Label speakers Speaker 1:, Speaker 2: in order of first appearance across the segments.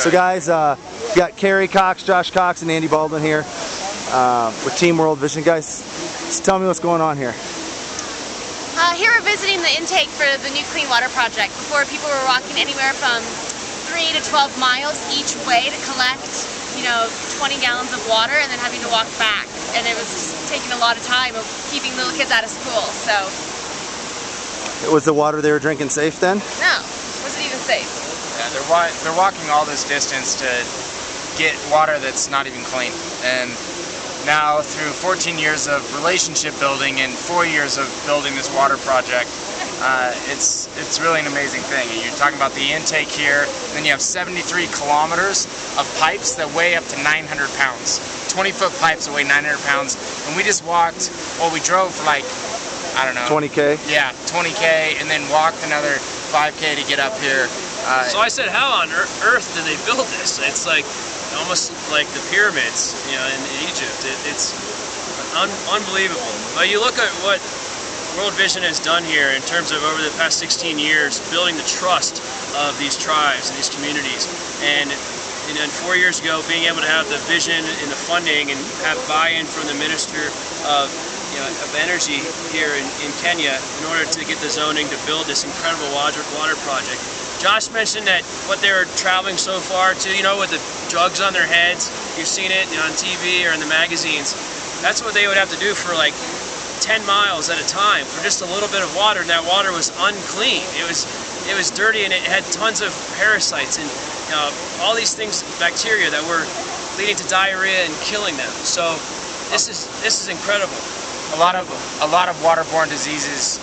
Speaker 1: So guys, we got Carrie Cox, Josh Cox, and Andy Baldwin here with Team World Vision. Guys, just tell me what's going on here.
Speaker 2: Here we're visiting the intake for the new Clean Water Project. Before, people were walking anywhere from 3 to 12 miles each way to collect, 20 gallons of water and then having to walk back. And it was just taking a lot of time of keeping little kids out of school. So,
Speaker 1: was the water they were drinking safe then?
Speaker 2: no, it wasn't even safe.
Speaker 3: Yeah, they're walking all this distance to get water that's not even clean. And now, through 14 years of relationship building and 4 years of building this water project, it's really an amazing thing. And you're talking about the intake here, and then you have 73 kilometers of pipes that weigh up to 900 pounds. 20-foot pipes that weigh 900 pounds. And we just walked, we drove for like, I don't know.
Speaker 1: 20K?
Speaker 3: Yeah, 20K, and then walked another 5K to get up here.
Speaker 4: So I said, how on earth did they build this? It's like almost like the pyramids, in Egypt. It's unbelievable. But you look at what World Vision has done here in terms of over the past 16 years, building the trust of these tribes and these communities. And then 4 years ago, being able to have the vision and the funding and have buy-in from the Minister of Energy here in Kenya in order to get the zoning to build this incredible water project. Josh mentioned that what they were traveling so far to, with the jugs on their heads, you've seen it on TV or in the magazines, that's what they would have to do for like 10 miles at a time for just a little bit of water, and that water was unclean. It was dirty, and it had tons of parasites and all these things, bacteria that were leading to diarrhea and killing them. So this is incredible.
Speaker 3: A lot of waterborne diseases,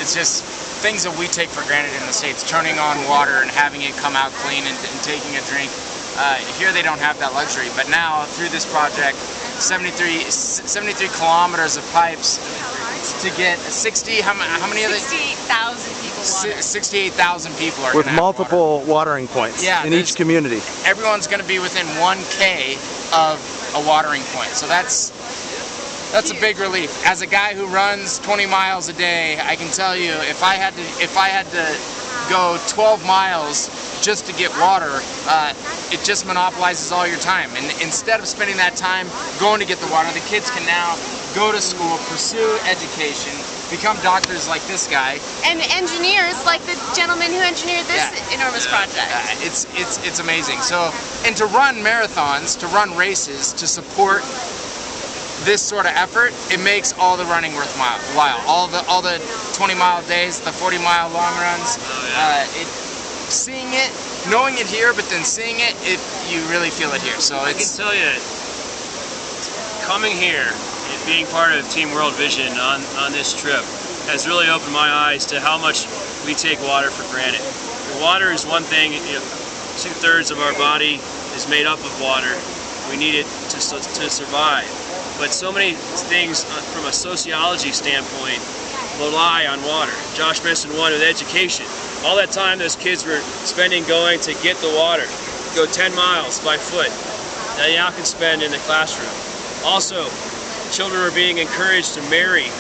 Speaker 3: it's just things that we take for granted in the States, turning on water and having it come out clean and taking a drink. Here they don't have that luxury, but now through this project, 73 kilometers of pipes to get 60, how many of the
Speaker 2: 68,000 people water.
Speaker 3: 68,000 people are
Speaker 1: with
Speaker 3: gonna have
Speaker 1: multiple watering points in each community.
Speaker 3: Everyone's going to be within 1K of a watering point, so that's a big relief. As a guy who runs 20 miles a day, I can tell you if I had to go 12 miles just to get water, it just monopolizes all your time. And instead of spending that time going to get the water, the kids can now go to school, pursue education, become doctors like this guy,
Speaker 2: and engineers like the gentleman who engineered this enormous project.
Speaker 3: It's amazing. So, and to run marathons, to run races, to support this sort of effort, it makes all the running worthwhile. All the 20-mile days, the 40-mile long runs, seeing it, knowing it here, but then seeing it, you really feel it here. So
Speaker 4: I can tell you, coming here and being part of Team World Vision on this trip has really opened my eyes to how much we take water for granted. Water is one thing. 2/3 of our body is made up of water. We need it to survive. But so many things from a sociology standpoint rely on water. Josh mentioned one with education. All that time those kids were spending going to get the water, go 10 miles by foot, that you now can spend in the classroom. Also, children are being encouraged to marry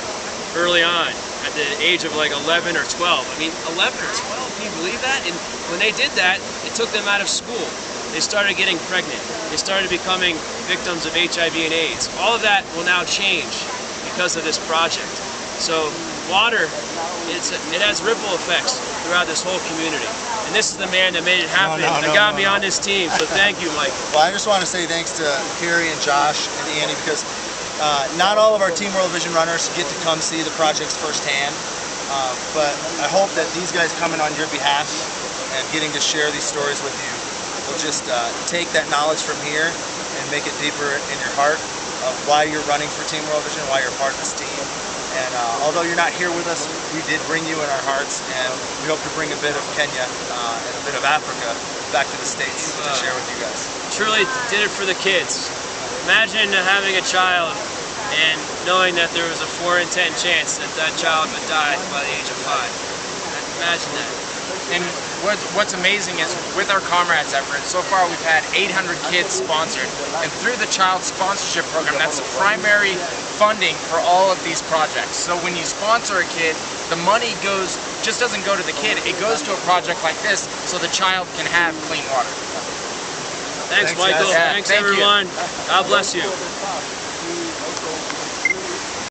Speaker 4: early on at the age of like 11 or 12. I mean, 11 or 12, can you believe that? And when they did that, it took them out of school. They started getting pregnant. They started becoming victims of HIV and AIDS. All of that will now change because of this project. So water, it has ripple effects throughout this whole community. And this is the man that made it happen that got me on this team. So thank you, Mike.
Speaker 1: Well, I just want to say thanks to Carrie and Josh and Andy, because not all of our Team World Vision runners get to come see the projects firsthand. But I hope that these guys coming on your behalf and getting to share these stories with you will just take that knowledge from here and make it deeper in your heart of why you're running for Team World Vision, why you're part of this team. And although you're not here with us, we did bring you in our hearts, and we hope to bring a bit of Kenya and a bit of Africa back to the States to share with you guys.
Speaker 4: Truly did it for the kids. Imagine having a child and knowing that there was a 4 in 10 chance that that child would die by the age of 5. Imagine that.
Speaker 3: And what's amazing is with our Comrades effort, so far we've had 800 kids sponsored, and through the child sponsorship program, that's the primary funding for all of these projects. So when you sponsor a kid, the money just doesn't go to the kid, it goes to a project like this so the child can have clean water.
Speaker 4: Thanks,
Speaker 1: Thanks,
Speaker 4: Michael.
Speaker 1: guys.
Speaker 3: Yeah,
Speaker 4: Thanks,
Speaker 3: thank you.
Speaker 4: everyone. God bless you.